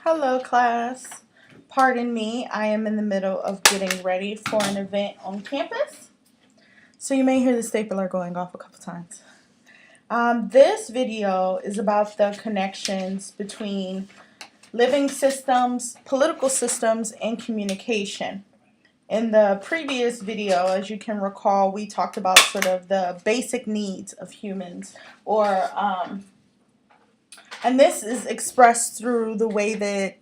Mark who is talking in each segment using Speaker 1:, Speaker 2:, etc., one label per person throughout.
Speaker 1: Hello class. Pardon me, I am in the middle of getting ready for an event on campus. So you may hear the stapler going off a couple times. This video is about the connections between living systems, political systems, and communication. In the previous video, as you can recall, we talked about sort of the basic needs of humans, and this is expressed through the way that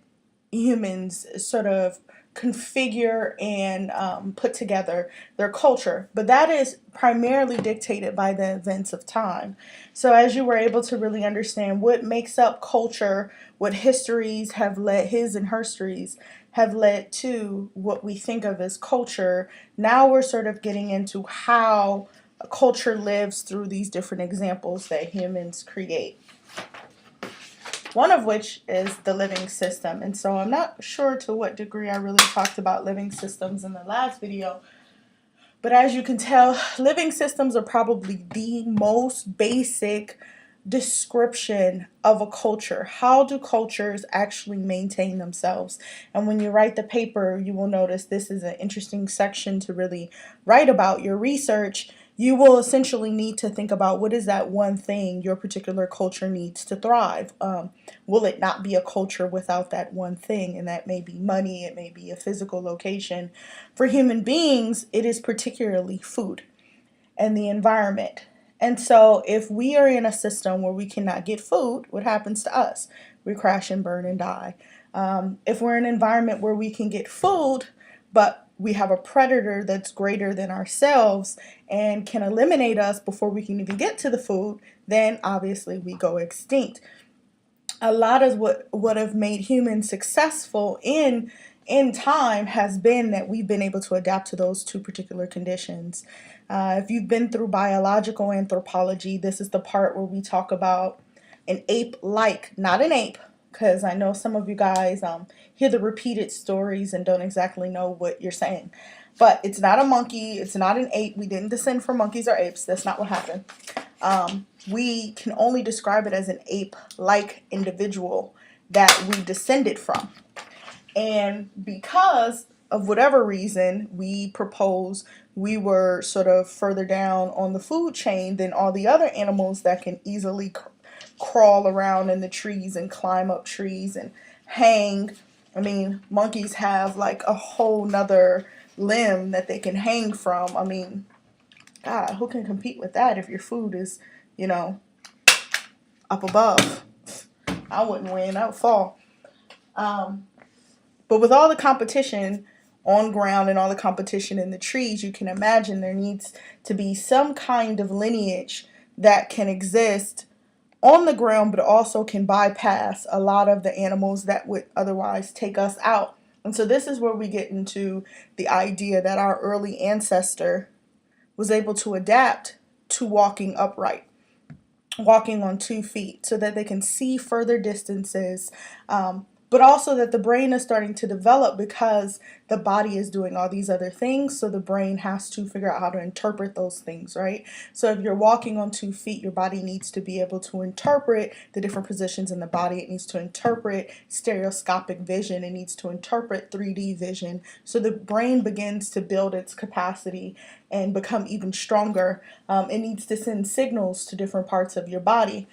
Speaker 1: humans sort of configure and put together their culture. But that is primarily dictated by the events of time. So as you were able to really understand what makes up culture, what histories have led, his and herstories have led to what we think of as culture, now we're sort of getting into how a culture lives through these different examples that humans create. One of which is the living system. And so I'm not sure to what degree I really talked about living systems in the last video. But as you can tell, living systems are probably the most basic description of a culture. How do cultures actually maintain themselves? And when you write the paper, you will notice this is an interesting section to really write about your research. You will essentially need to think about what is that one thing your particular culture needs to thrive. Will it not be a culture without that one thing? And that may be money, it may be a physical location. For human beings, it is particularly food and the environment. And so if we are in a system where we cannot get food, what happens to us? We crash and burn and die. If we're in an environment where we can get food, but we have a predator that's greater than ourselves and can eliminate us before we can even get to the food, then obviously we go extinct. A lot of what have made humans successful in time has been that we've been able to adapt to those two particular conditions. If you've been through biological anthropology, this is the part where we talk about an ape-like, not an ape, because I know some of you guys hear the repeated stories and don't exactly know what you're saying. But it's not a monkey, it's not an ape. We didn't descend from monkeys or apes. That's not what happened. We can only describe it as an ape-like individual that we descended from. And because of whatever reason, we propose we were sort of further down on the food chain than all the other animals that can easily crawl around in the trees and climb up trees and hang. I mean, monkeys have like a whole nother limb that they can hang from. I mean, God, who can compete with that if your food is, you know, up above? I wouldn't win, I would fall. But with all the competition on ground and all the competition in the trees, you can imagine there needs to be some kind of lineage that can exist on the ground, but also can bypass a lot of the animals that would otherwise take us out. And so this is where we get into the idea that our early ancestor was able to adapt to walking upright, walking on 2 feet, so that they can see further distances, but also that the brain is starting to develop because the body is doing all these other things, so the brain has to figure out how to interpret those things, right? So if you're walking on 2 feet, your body needs to be able to interpret the different positions in the body. It needs to interpret stereoscopic vision. It needs to interpret 3D vision. So the brain begins to build its capacity and become even stronger. It needs to send signals to different parts of your body.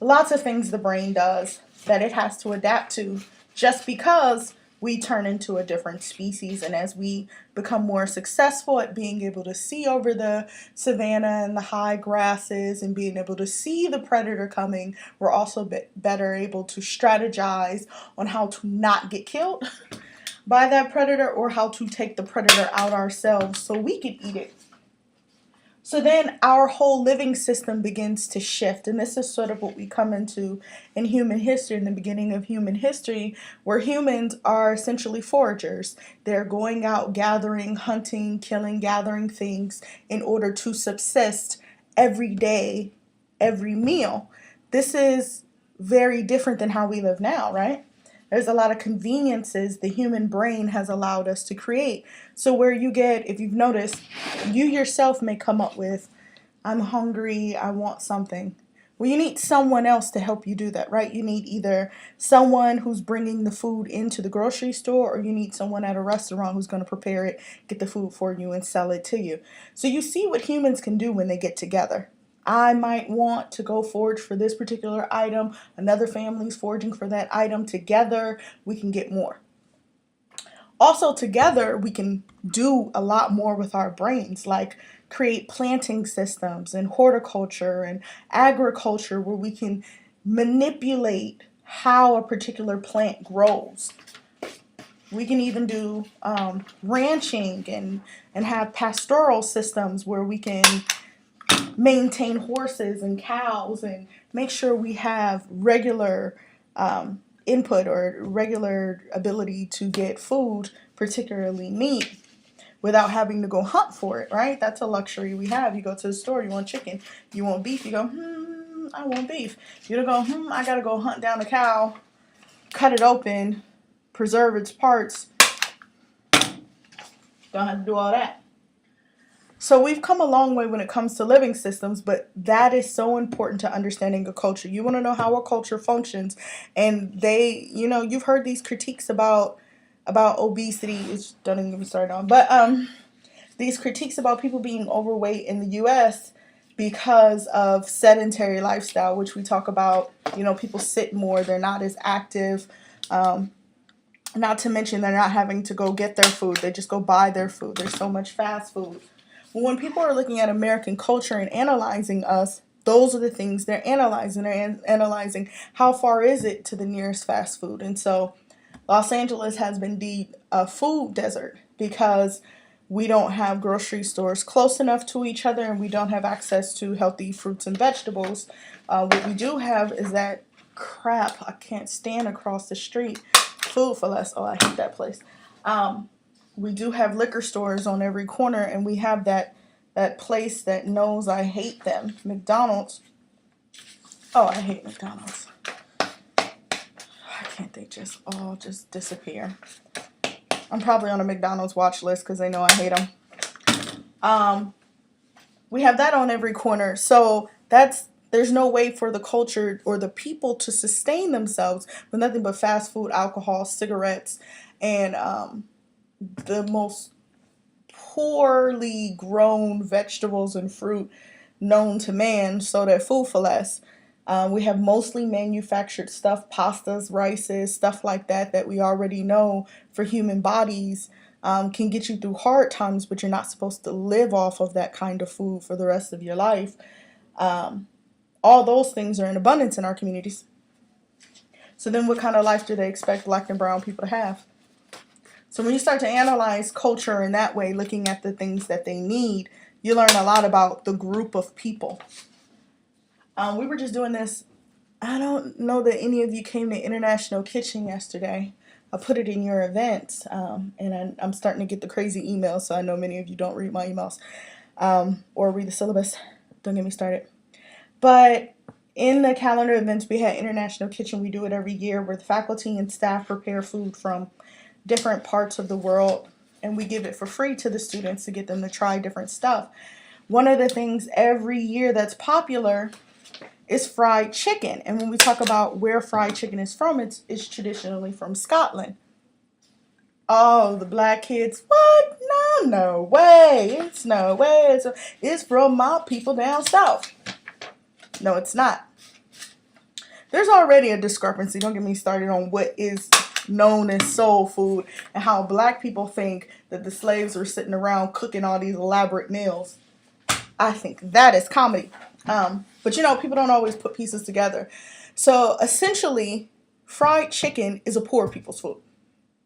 Speaker 1: Lots of things the brain does that it has to adapt to just because we turn into a different species. And as we become more successful at being able to see over the savanna and the high grasses and being able to see the predator coming, we're also better able to strategize on how to not get killed by that predator or how to take the predator out ourselves so we can eat it. So then our whole living system begins to shift, and this is sort of what we come into in human history, in the beginning of human history, where humans are essentially foragers. They're going out gathering, hunting, killing, gathering things in order to subsist every day, every meal. This is very different than how we live now, right? There's a lot of conveniences the human brain has allowed us to create. So where you get, if you've noticed, you yourself may come up with, I'm hungry, I want something. Well, you need someone else to help you do that, right? You need either someone who's bringing the food into the grocery store, or you need someone at a restaurant who's going to prepare it, get the food for you, and sell it to you. So you see what humans can do when they get together. I might want to go forage for this particular item. Another family's foraging for that item. Together, we can get more. Also, together, we can do a lot more with our brains, like create planting systems and horticulture and agriculture where we can manipulate how a particular plant grows. We can even do ranching and have pastoral systems where we can maintain horses and cows and make sure we have regular input or regular ability to get food, particularly meat, without having to go hunt for it, right? That's a luxury we have. You go to the store, you want chicken, you want beef, you go, I want beef. You don't go, I gotta go hunt down a cow, cut it open, preserve its parts. Don't have to do all that. So we've come a long way when it comes to living systems, but that is so important to understanding a culture. You want to know how a culture functions, and you've heard these critiques about obesity, which don't even get me started on, but these critiques about people being overweight in the U.S. because of sedentary lifestyle, which we talk about. People sit more, they're not as active. Not to mention they're not having to go get their food; they just go buy their food. There's so much fast food. When people are looking at American culture and analyzing us, those are the things they're analyzing. They're analyzing how far is it to the nearest fast food. And so Los Angeles has been deemed a food desert because we don't have grocery stores close enough to each other and we don't have access to healthy fruits and vegetables. What we do have is that crap I can't stand across the street. Food for Less. Oh, I hate that place. We do have liquor stores on every corner, and we have that place that knows I hate them, McDonald's. Oh, I hate McDonald's. Why can't they just all just disappear? I'm probably on a McDonald's watch list because they know I hate them. We have that on every corner, so there's no way for the culture or the people to sustain themselves with nothing but fast food, alcohol, cigarettes, and the most poorly grown vegetables and fruit known to man, so that Food for Less. We have mostly manufactured stuff, pastas, rices, stuff like that we already know for human bodies can get you through hard times, but you're not supposed to live off of that kind of food for the rest of your life. All those things are in abundance in our communities. So then what kind of life do they expect black and brown people to have? So when you start to analyze culture in that way, looking at the things that they need, you learn a lot about the group of people. We were just doing this. I don't know that any of you came to International Kitchen yesterday. I put it in your events, and I'm starting to get the crazy emails, so I know many of you don't read my emails or read the syllabus. Don't get me started. But in the calendar events, we had International Kitchen. We do it every year where the faculty and staff prepare food from different parts of the world, and we give it for free to the students to get them to try different stuff. One of the things every year that's popular is fried chicken. And when we talk about where fried chicken is from, it's traditionally from Scotland. Oh, the black kids, what? No way. It's no way. It's from my people down south. No, it's not. There's already a discrepancy. Don't get me started on what is known as soul food and how black people think that the slaves were sitting around cooking all these elaborate meals. I think that is comedy. But people don't always put pieces together. So essentially, fried chicken is a poor people's food.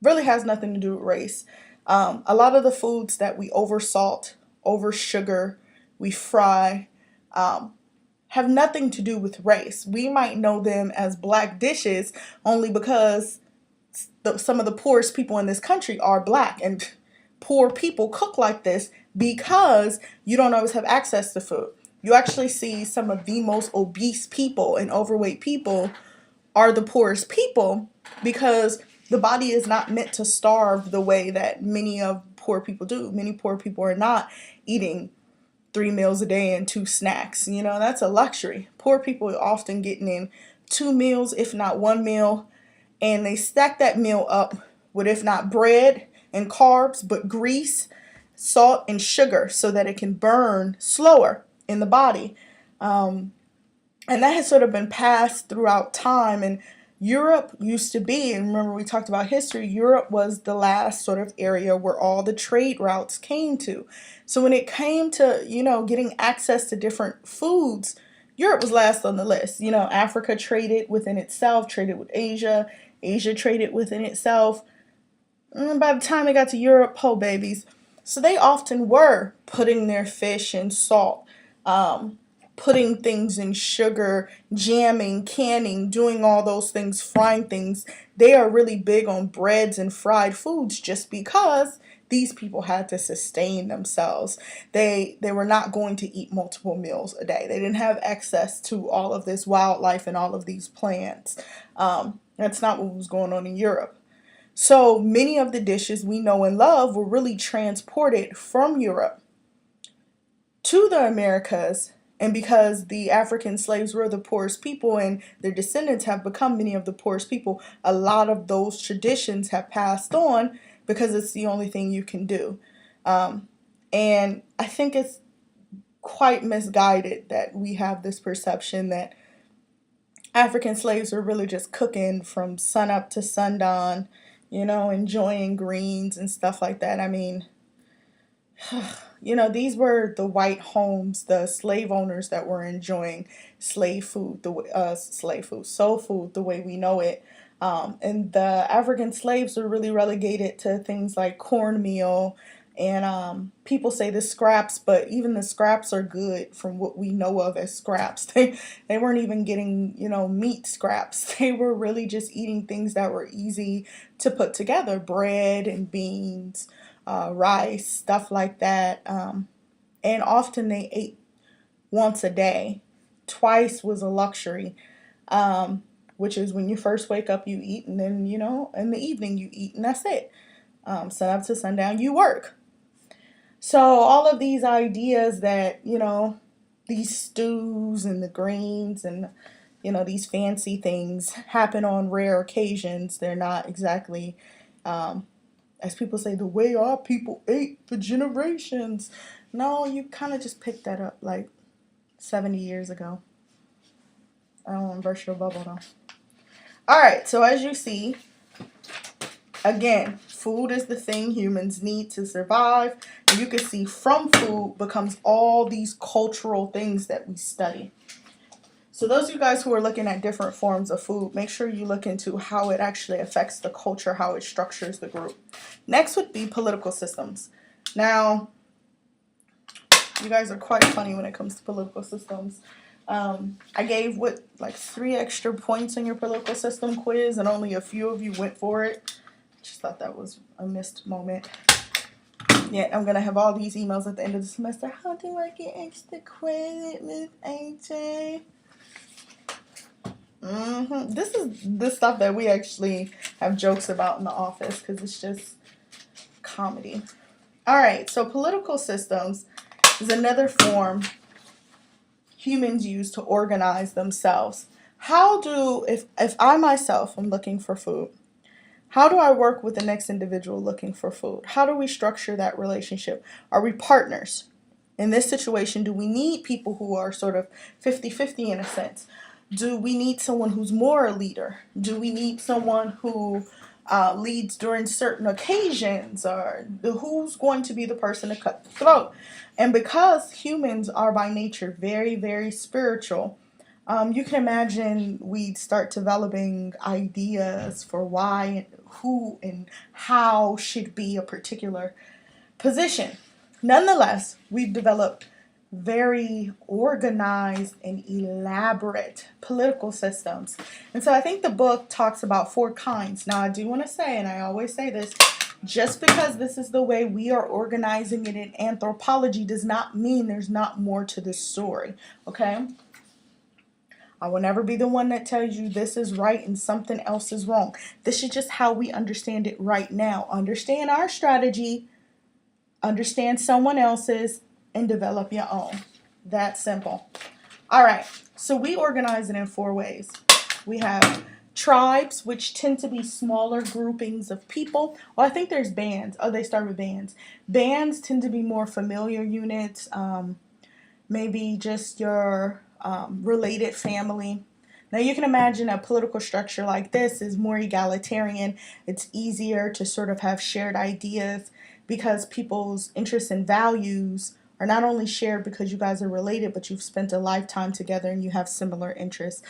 Speaker 1: Really has nothing to do with race. A lot of the foods that we oversalt, oversugar, we fry, have nothing to do with race. We might know them as black dishes only because some of the poorest people in this country are black, and poor people cook like this because you don't always have access to food. You actually see some of the most obese people and overweight people are the poorest people because the body is not meant to starve the way that many of poor people do. Many poor people are not eating 3 meals a day and 2 snacks. That's a luxury. Poor people are often getting in 2 meals, if not 1 meal, and they stack that meal up with, if not bread and carbs, but grease, salt, and sugar so that it can burn slower in the body. And that has sort of been passed throughout time. And Europe used to be, and remember we talked about history, Europe was the last sort of area where all the trade routes came to. So when it came to, getting access to different foods, Europe was last on the list. Africa traded within itself, traded with Asia, Asia traded within itself. And by the time it got to Europe, oh babies. So they often were putting their fish in salt, putting things in sugar, jamming, canning, doing all those things, frying things. They are really big on breads and fried foods just because these people had to sustain themselves. They were not going to eat multiple meals a day. They didn't have access to all of this wildlife and all of these plants. That's not what was going on in Europe. So many of the dishes we know and love were really transported from Europe to the Americas. And because the African slaves were the poorest people and their descendants have become many of the poorest people, a lot of those traditions have passed on because it's the only thing you can do. And I think it's quite misguided that we have this perception that African slaves were really just cooking from sunup to sundown, enjoying greens and stuff like that. I mean, these were the white homes, the slave owners that were enjoying slave food, soul food, the way we know it. And the African slaves were really relegated to things like cornmeal, and people say the scraps, but even the scraps are good from what we know of as scraps. They weren't even getting, meat scraps. They were really just eating things that were easy to put together, bread and beans, rice, stuff like that. And often they ate once a day. Twice was a luxury, which is when you first wake up, you eat, and then, in the evening you eat, and that's it. Sun up to sundown, you work. So all of these ideas that, these stews and the greens and, these fancy things happen on rare occasions. They're not exactly, as people say, the way our people ate for generations. No, you kind of just picked that up like 70 years ago. I don't want to burst your bubble though. All right, so as you see, again, food is the thing humans need to survive. And you can see from food becomes all these cultural things that we study. So those of you guys who are looking at different forms of food, make sure you look into how it actually affects the culture, how it structures the group. Next would be political systems. Now, you guys are quite funny when it comes to political systems. I gave, 3 extra points on your political system quiz, and only a few of you went for it. Just thought that was a missed moment. Yeah, I'm going to have all these emails at the end of the semester. How do I get extra credit, Miss AJ? This is the stuff that we actually have jokes about in the office because it's just comedy. All right, so political systems is another form humans use to organize themselves. If I myself am looking for food, how do I work with the next individual looking for food? How do we structure that relationship? Are we partners? In this situation, do we need people who are sort of 50-50 in a sense? Do we need someone who's more a leader? Do we need someone who leads during certain occasions? Or who's going to be the person to cut the throat? And because humans are by nature very, very spiritual, you can imagine we'd start developing ideas for why and who and how should be a particular position. Nonetheless, we've developed very organized and elaborate political systems. And so I think the book talks about 4 kinds. Now, I do want to say, and I always say this, just because this is the way we are organizing it in anthropology does not mean there's not more to this story, okay? I will never be the one that tells you this is right and something else is wrong. This is just how we understand it right now. Understand our strategy, understand someone else's, and develop your own. That simple. All right, so we organize it in 4 ways. We have tribes, which tend to be smaller groupings of people. Well, I think there's bands. Oh, they start with bands. Bands tend to be more familiar units, maybe just your related family. Now, you can imagine a political structure like this is more egalitarian. It's easier to sort of have shared ideas because people's interests and values are not only shared because you guys are related, but you've spent a lifetime together and you have similar interests.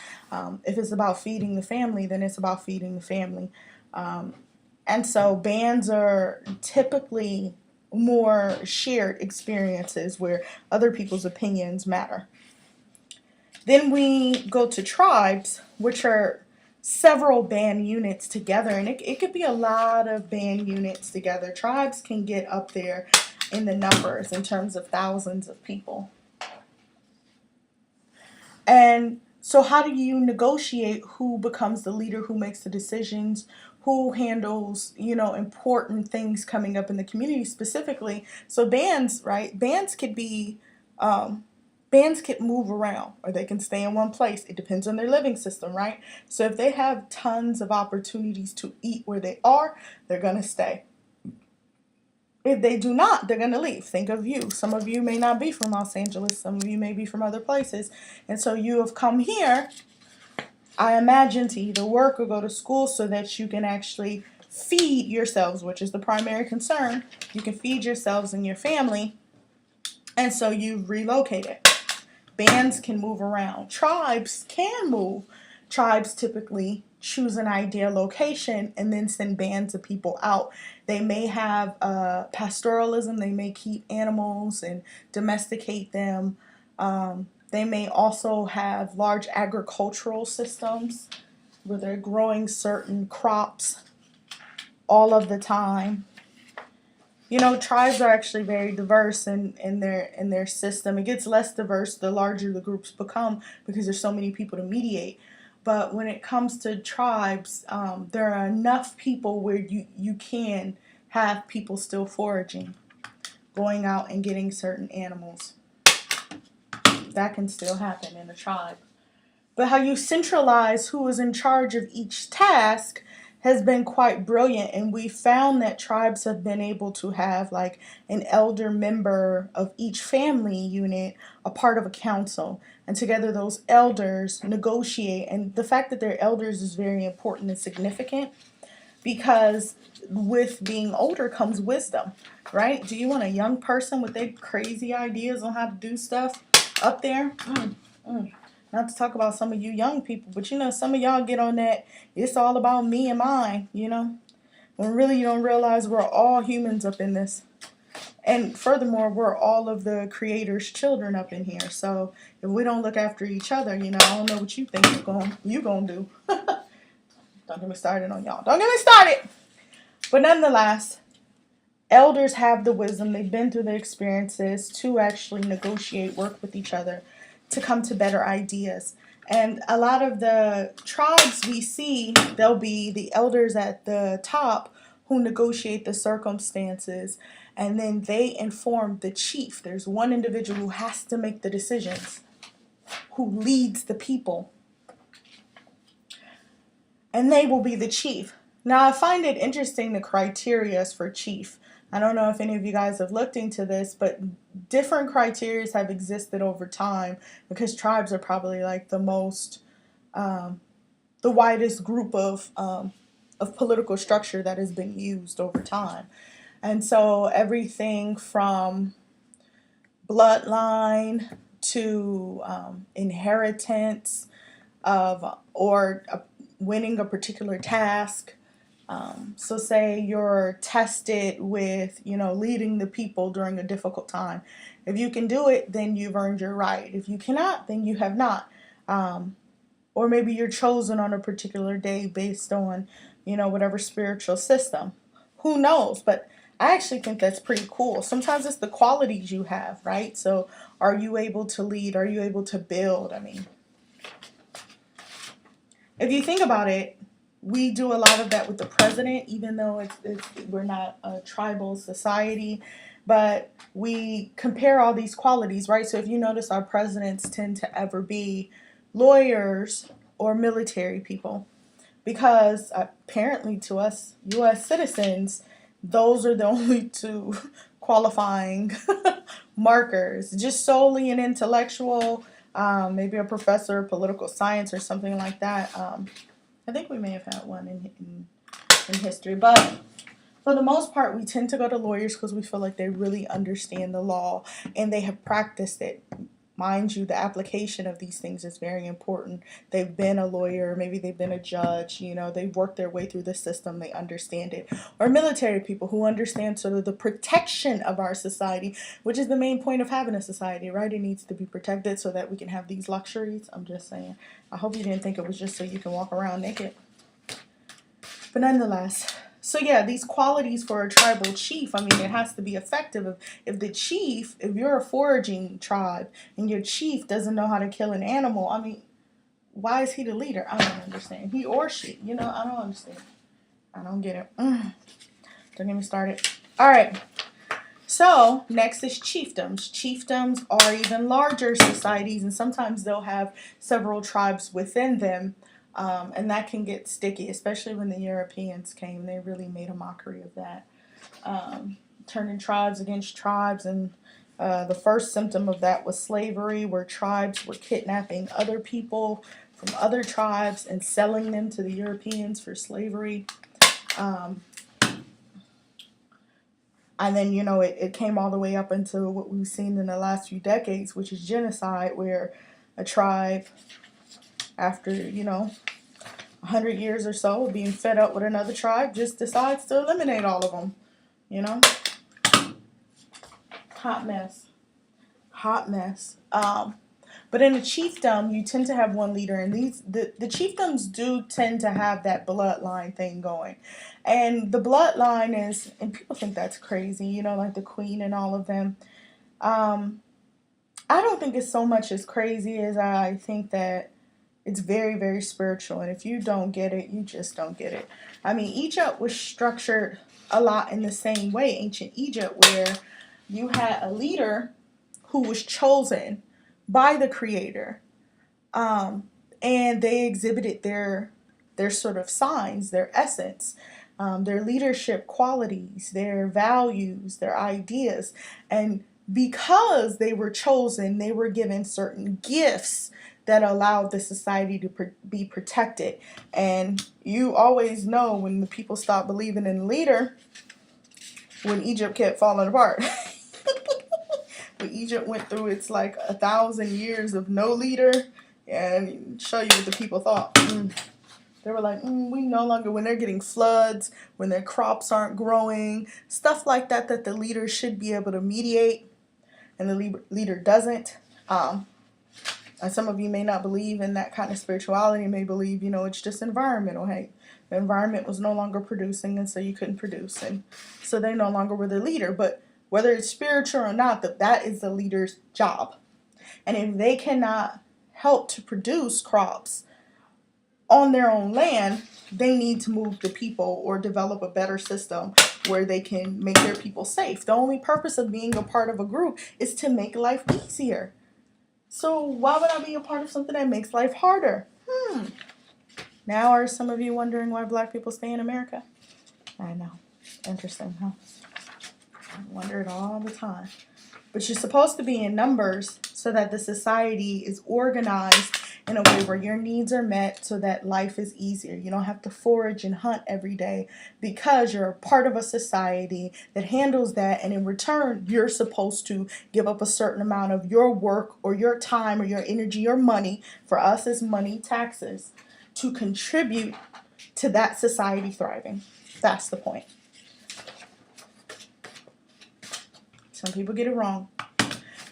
Speaker 1: If it's about feeding the family, then it's about feeding the family. And so bands are typically more shared experiences where other people's opinions matter. Then we go to tribes, which are several band units together, and it could be a lot of band units together. Tribes can get up there in the numbers in terms of thousands of people. And so how do you negotiate who becomes the leader, who makes the decisions, who handles, important things coming up in the community specifically? So bands, right? Bands can move around or they can stay in one place. It depends on their living system, right? So if they have tons of opportunities to eat where they are, they're going to stay. If they do not, they're going to leave. Think of you. Some of you may not be from Los Angeles. Some of you may be from other places. And so you have come here, I imagine, to either work or go to school so that you can actually feed yourselves, which is the primary concern. You can feed yourselves and your family. And so you've relocated. Bands can move around. Tribes can move. Tribes typically choose an ideal location and then send bands of people out. They may have pastoralism. They may keep animals and domesticate them. They may also have large agricultural systems where they're growing certain crops all of the time. Tribes are actually very diverse in their system. It gets less diverse the larger the groups become because there's so many people to mediate. But when it comes to tribes, there are enough people where you can have people still foraging, going out and getting certain animals. That can still happen in a tribe. But how you centralize who is in charge of each task has been quite brilliant, and we found that tribes have been able to have like an elder member of each family unit a part of a council, and together those elders negotiate. And the fact that they're elders is very important and significant because with being older comes wisdom, right? Do you want a young person with their crazy ideas on how to do stuff up there? Not to talk about some of you young people, but some of y'all get on that, it's all about me and mine, when really you don't realize we're all humans up in this. And furthermore, we're all of the Creator's children up in here. So if we don't look after each other, I don't know what you think you're gonna do. Don't get me started on y'all. Don't get me started. But nonetheless, elders have the wisdom. They've been through the experiences to actually negotiate, work with each other, to come to better ideas. And a lot of the tribes we see, there'll be the elders at the top who negotiate the circumstances, and then they inform the chief. There's one individual who has to make the decisions, who leads the people, and they will be the chief. Now, I find it interesting the criteria for chief. I don't know if any of you guys have looked into this, but different criteria have existed over time because tribes are probably like the widest group of political structure that has been used over time. And so everything from bloodline to inheritance or winning a particular task. So say you're tested with, leading the people during a difficult time. If you can do it, then you've earned your right. If you cannot, then you have not. Or maybe you're chosen on a particular day based on, whatever spiritual system. Who knows? But I actually think that's pretty cool. Sometimes it's the qualities you have, right? So are you able to lead? Are you able to build? I mean, if you think about it, we do a lot of that with the president, even though we're not a tribal society. But we compare all these qualities, right? So if you notice, our presidents tend to ever be lawyers or military people, because apparently to us U.S. citizens, those are the only two qualifying markers. Just solely an intellectual, maybe a professor of political science or something like that. I think we may have had one in history, but for the most part, we tend to go to lawyers because we feel like they really understand the law and they have practiced it. Mind you, the application of these things is very important. They've been a lawyer, maybe they've been a judge, they've worked their way through the system, they understand it. Or military people who understand sort of the protection of our society, which is the main point of having a society, right? It needs to be protected so that we can have these luxuries. I'm just saying. I hope you didn't think it was just so you can walk around naked. But nonetheless, so yeah, these qualities for a tribal chief, I mean, it has to be effective. If you're a foraging tribe and your chief doesn't know how to kill an animal, I mean, why is he the leader? I don't understand. He or she, I don't understand. I don't get it. Don't get me started. All right. So next is chiefdoms. Chiefdoms are even larger societies, and sometimes they'll have several tribes within them. And that can get sticky, especially when the Europeans came. They really made a mockery of that, turning tribes against tribes. And the first symptom of that was slavery, where tribes were kidnapping other people from other tribes and selling them to the Europeans for slavery. And then, it came all the way up into what we've seen in the last few decades, which is genocide, where a tribe, after, 100 years or so, being fed up with another tribe, just decides to eliminate all of them. Hot mess. Hot mess. But in a chiefdom, you tend to have one leader, and the chiefdoms do tend to have that bloodline thing going. And the bloodline is, and people think that's crazy, like the queen and all of them. I don't think it's so much as crazy as I think that it's very, very spiritual. And if you don't get it, you just don't get it. I mean, Egypt was structured a lot in the same way, ancient Egypt, where you had a leader who was chosen by the creator, and they exhibited their sort of signs, their essence, their leadership qualities, their values, their ideas. And because they were chosen, they were given certain gifts that allowed the society to be protected. And you always know when the people stop believing in the leader, when Egypt kept falling apart. When Egypt went through its 1,000 years of no leader, and show you what the people thought. They were like, we no longer, when they're getting floods, when their crops aren't growing, stuff like that the leader should be able to mediate, and the leader doesn't. And some of you may not believe in that kind of spirituality. You may believe, it's just environmental. Hey, the environment was no longer producing, and so you couldn't produce, and so they no longer were the leader. But whether it's spiritual or not, that is the leader's job. And if they cannot help to produce crops on their own land, they need to move the people or develop a better system where they can make their people safe. The only purpose of being a part of a group is to make life easier. So why would I be a part of something that makes life harder? Now are some of you wondering why black people stay in America? I know. Interesting, huh? I wonder it all the time. But you're supposed to be in numbers so that the society is organized in a way where your needs are met so that life is easier. You don't have to forage and hunt every day because you're a part of a society that handles that. And in return, you're supposed to give up a certain amount of your work or your time or your energy or money. For us, it's money, taxes, to contribute to that society thriving. That's the point. Some people get it wrong.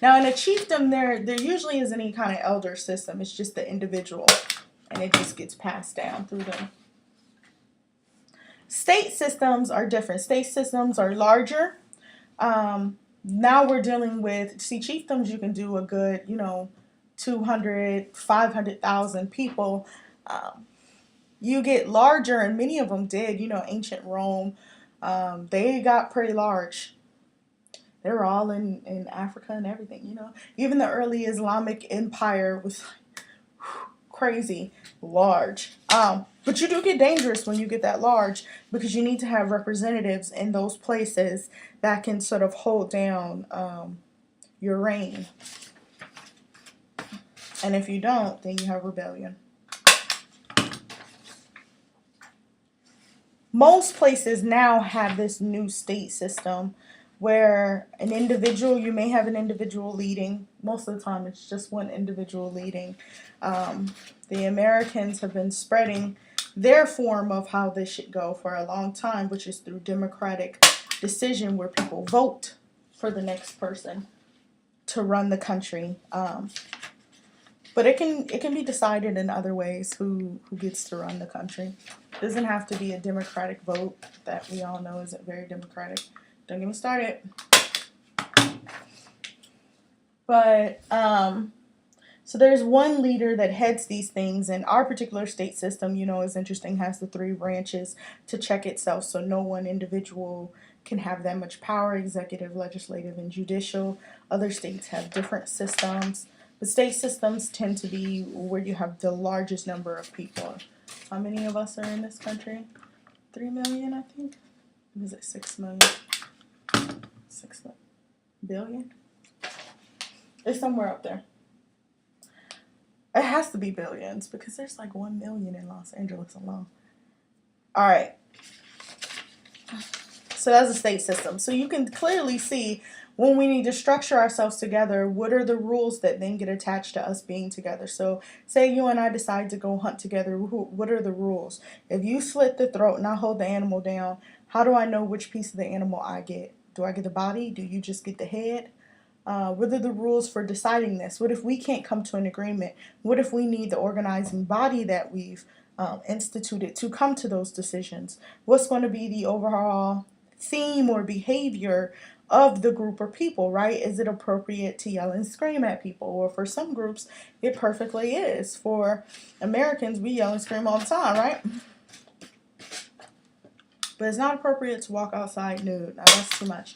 Speaker 1: Now, in a chiefdom, there usually isn't any kind of elder system. It's just the individual, and it just gets passed down through them. State systems are different. State systems are larger. Now we're dealing with, chiefdoms, you can do a good, 200, 500,000 people. You get larger, and many of them did. Ancient Rome, they got pretty large. They were all in Africa and everything, you know. Even the early Islamic empire was crazy large. But you do get dangerous when you get that large because you need to have representatives in those places that can sort of hold down your reign. And if you don't, then you have rebellion. Most places now have this new state system where an individual, you may have an individual leading. Most of the time it's just one individual leading. The Americans have been spreading their form of how this should go for a long time, which is through democratic decision where people vote for the next person to run the country. But it can be decided in other ways who gets to run the country. It doesn't have to be a democratic vote that we all know isn't very democratic. Don't get me started. But so there's one leader that heads these things, and our particular state system, you know, is interesting, has the 3 branches to check itself, so no one individual can have that much power: executive, legislative, and judicial. Other states have different systems. The state systems tend to be where you have the largest number of people. How many of us are in this country? 3 million, I think. Is it 6 million? 6 billion? It's somewhere up there. It has to be billions because there's like 1 million in Los Angeles alone. All right. So that's a state system. So you can clearly see when we need to structure ourselves together, what are the rules that then get attached to us being together? So say you and I decide to go hunt together. What are the rules? If you slit the throat and I hold the animal down, how do I know which piece of the animal I get? Do I get the body? Do you just get the head? What are the rules for deciding this? What if we can't come to an agreement? What if we need the organizing body that we've instituted to come to those decisions? What's going to be the overall theme or behavior of the group or people, right? Is it appropriate to yell and scream at people? Or for some groups, it perfectly is. For Americans, we yell and scream all the time, right? But it's not appropriate to walk outside nude. Now, that's too much.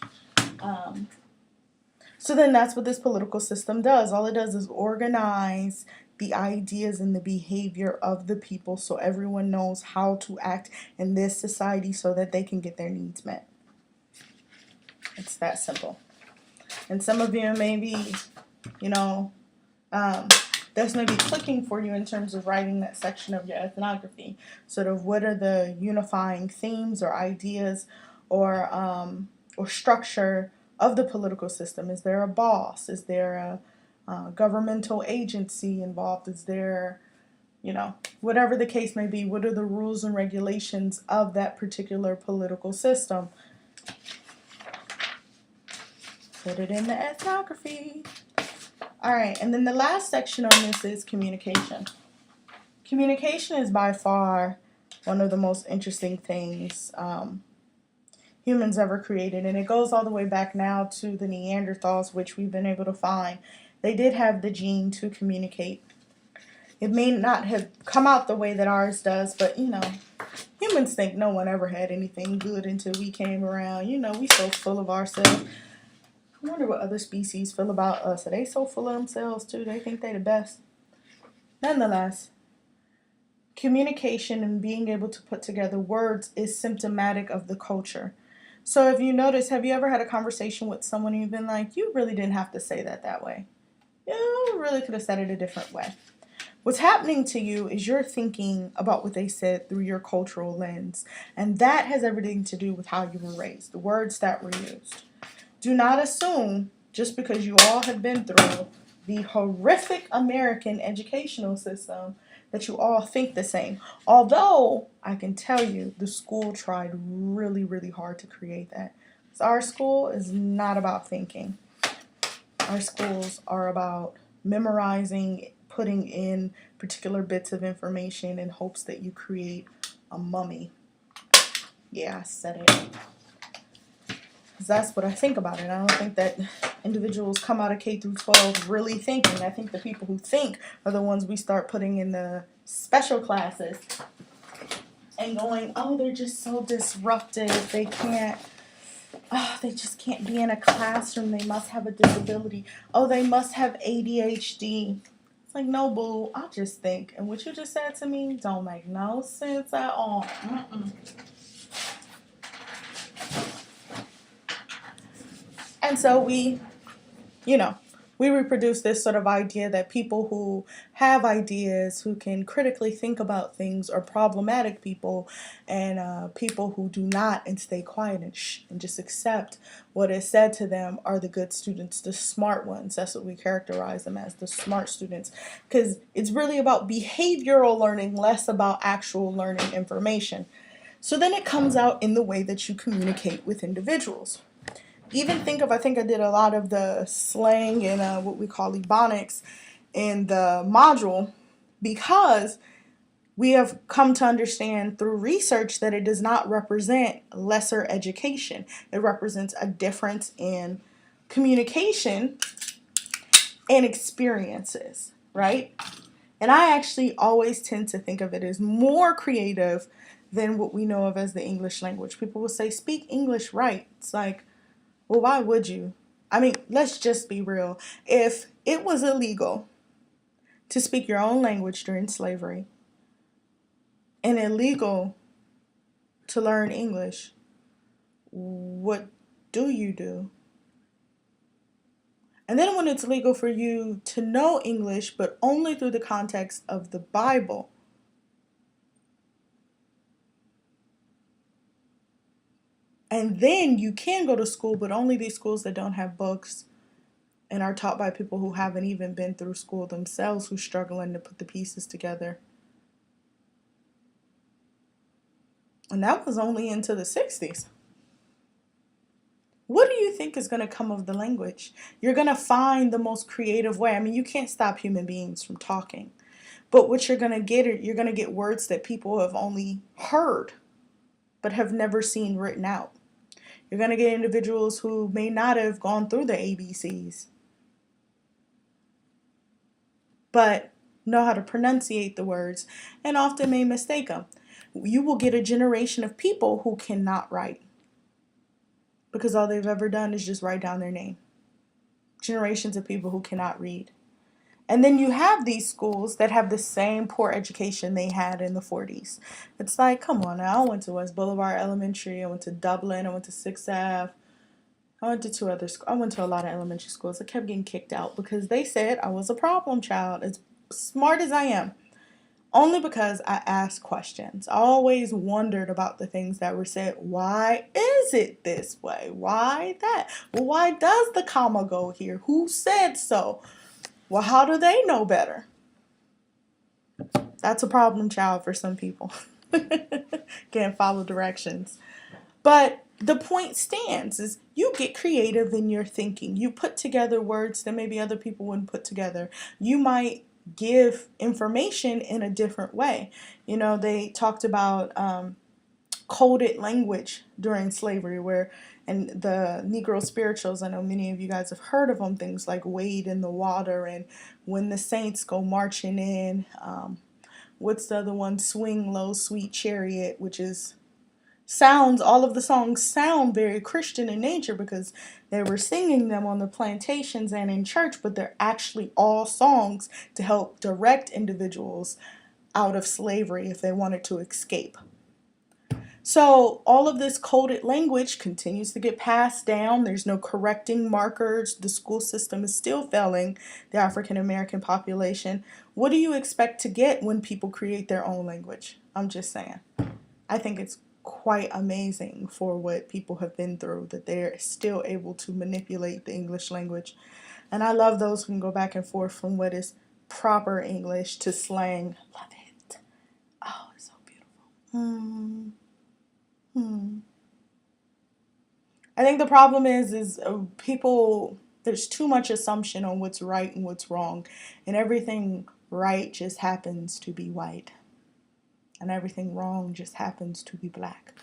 Speaker 1: So then that's what this political system does. All it does is organize the ideas and the behavior of the people so everyone knows how to act in this society so that they can get their needs met. It's that simple. And some of you maybe, you know, that's maybe clicking for you in terms of writing that section of your ethnography. Sort of what are the unifying themes or ideas or structure of the political system? Is there a boss? Is there a governmental agency involved? Is there, you know, whatever the case may be, what are the rules and regulations of that particular political system? Put it in the ethnography. All right, and then the last section on this is communication. Communication is by far one of the most interesting things humans ever created, and it goes all the way back now to the Neanderthals, which we've been able to find. They did have the gene to communicate. It may not have come out the way that ours does, but, you know, humans think no one ever had anything good until we came around. You know, we so full of ourselves. I wonder what other species feel about us. Are they so full of themselves, too? They think they the best. Nonetheless, communication and being able to put together words is symptomatic of the culture. So if you notice, have you ever had a conversation with someone and you've been like, you really didn't have to say that way? You really could have said it a different way. What's happening to you is you're thinking about what they said through your cultural lens. And that has everything to do with how you were raised, the words that were used. Do not assume, just because you all have been through the horrific American educational system, that you all think the same. Although, I can tell you, the school tried really, really hard to create that. So our school is not about thinking. Our schools are about memorizing, putting in particular bits of information in hopes that you create a mummy. Yeah, I said it. Because that's what I think about it. I don't think that individuals come out of K through 12 really thinking. I think the people who think are the ones we start putting in the special classes and going, oh, they're just so disruptive. They can't Oh, they just can't be in a classroom. They must have a disability. Oh, they must have ADHD. It's like, no, boo. I just think. And what you just said to me don't make no sense at all. Mm-mm. And so you know, we reproduce this sort of idea that people who have ideas, who can critically think about things, are problematic people, and people who do not and stay quiet and shh and just accept what is said to them are the good students, the smart ones. That's what we characterize them as, the smart students, because it's really about behavioral learning, less about actual learning information. So then it comes out in the way that you communicate with individuals. Even think of, I think I did a lot of the slang and what we call ebonics in the module, because we have come to understand through research that it does not represent lesser education. It represents a difference in communication and experiences, right? And I actually always tend to think of it as more creative than what we know of as the English language. People will say, speak English right. It's like, well, why would you? I mean, let's just be real. If it was illegal to speak your own language during slavery and illegal to learn English, what do you do? And then when it's legal for you to know English, but only through the context of the Bible, and then you can go to school, but only these schools that don't have books and are taught by people who haven't even been through school themselves, who's struggling to put the pieces together. And that was only into the 60s. What do you think is going to come of the language? You're going to find the most creative way. I mean, you can't stop human beings from talking. But what you're going to get, you're going to get words that people have only heard, but have never seen written out. You're going to get individuals who may not have gone through the ABCs, but know how to pronunciate the words and often may mistake them. You will get a generation of people who cannot write because all they've ever done is just write down their name. Generations of people who cannot read. And then you have these schools that have the same poor education they had in the 40s. It's like, come on now, I went to West Boulevard Elementary, I went to Dublin, I went to 6th Ave, I went to two other schools. I went to a lot of elementary schools. I kept getting kicked out because they said I was a problem child, as smart as I am. Only because I asked questions. I always wondered about the things that were said. Why is it this way? Why that? Well, why does the comma go here? Who said so? Well, how do they know better? That's a problem child for some people. Can't follow directions. But the point stands is you get creative in your thinking. You put together words that maybe other people wouldn't put together. You might give information in a different way. You know, they talked about coded language during slavery, where, and the Negro spirituals, I know many of you guys have heard of them, things like Wade in the Water and When the Saints Go Marching In. What's the other one? Swing Low, Sweet Chariot, which is sounds, all of the songs sound very Christian in nature because they were singing them on the plantations and in church, but they're actually all songs to help direct individuals out of slavery if they wanted to escape. So all of this coded language continues to get passed down. There's no correcting markers. The school system is still failing the African American population. What do you expect to get when people create their own language? I'm just saying. I think it's quite amazing for what people have been through, that they're still able to manipulate the English language. And I love those who can go back and forth from what is proper English to slang. Love it. Oh, it's so beautiful. I think the problem is people, there's too much assumption on what's right and what's wrong, and everything right just happens to be white, and everything wrong just happens to be black.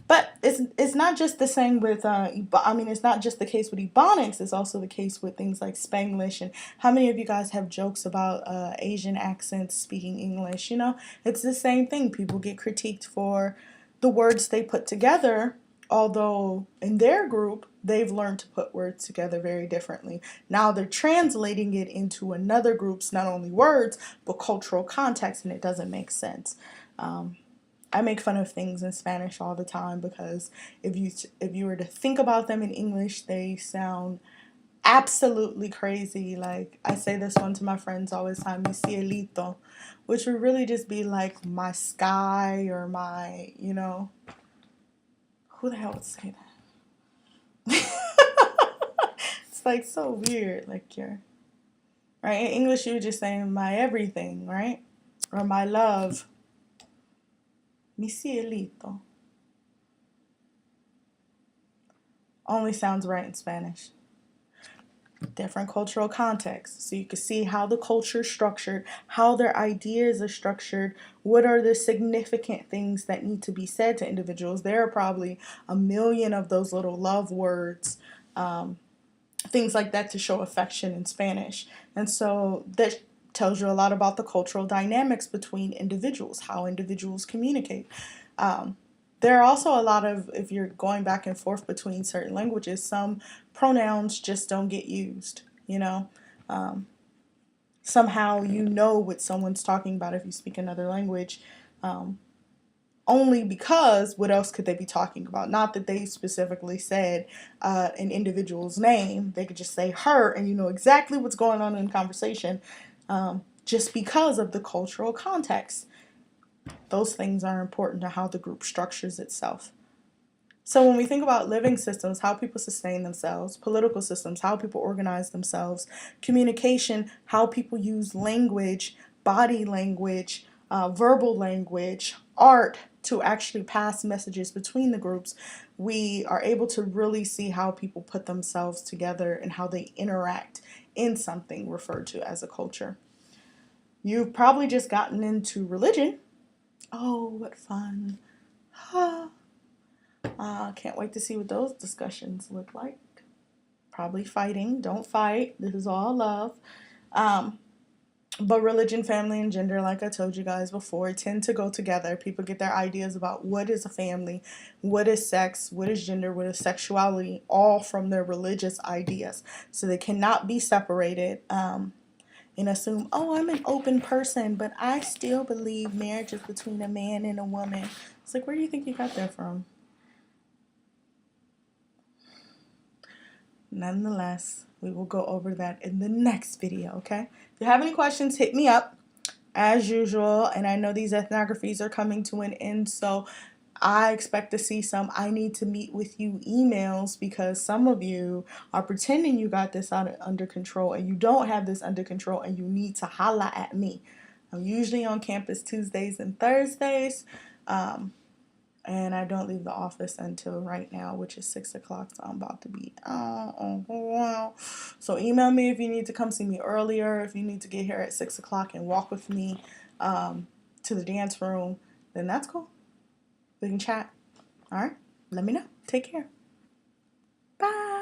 Speaker 1: But it's not just the same with it's not just the case with Ebonics. It's also the case with things like Spanglish. And how many of you guys have jokes about Asian accents speaking English? You know, it's the same thing. People get critiqued for the words they put together although in their group, they've learned to put words together very differently. Now they're translating it into another group's not only words, but cultural context, and it doesn't make sense. I make fun of things in Spanish all the time because if you were to think about them in English, they sound absolutely crazy. Like I say this one to my friends all the time, mi cielito, which would really just be like my sky or my, who the hell would say that? It's like so weird. Like you're right in English, you would just say my everything, right? Or my love, mi cielito. Only sounds right in Spanish. Different cultural contexts. So you can see how the culture is structured, how their ideas are structured, what are the significant things that need to be said to individuals. There are probably a million of those little love words, things like that to show affection in Spanish. And so that tells you a lot about the cultural dynamics between individuals, how individuals communicate. There are also a lot of, if you're going back and forth between certain languages, some pronouns just don't get used, Somehow you know what someone's talking about if you speak another language, only because what else could they be talking about? Not that they specifically said an individual's name. They could just say her and you know exactly what's going on in the conversation, just because of the cultural context. Those things are important to how the group structures itself. So when we think about living systems, how people sustain themselves, political systems, how people organize themselves, communication, how people use language, body language, verbal language, art to actually pass messages between the groups, we are able to really see how people put themselves together and how they interact in something referred to as a culture. You've probably just gotten into religion. Oh, what fun. Can't wait to see what those discussions look like. Probably fighting. Don't fight. This is all love. But religion, family, and gender, like I told you guys before, tend to go together. People get their ideas about what is a family, what is sex, what is gender, what is sexuality, all from their religious ideas. So they cannot be separated and assume, oh, I'm an open person, but I still believe marriage is between a man and a woman. It's like, where do you think you got that from? Nonetheless, we will go over that in the next video, okay? If you have any questions, hit me up as usual. And I know these ethnographies are coming to an end, so I expect to see some I need to meet with you emails because some of you are pretending you got this under control and you don't have this under control and you need to holla at me. I'm usually on campus Tuesdays and Thursdays. And I don't leave the office until right now, which is 6 o'clock, so I'm about to be so email me if you need to come see me earlier, if you need to get here at 6 o'clock and walk with me to the dance room, then that's cool. We can chat. All right, let me know. Take care. Bye.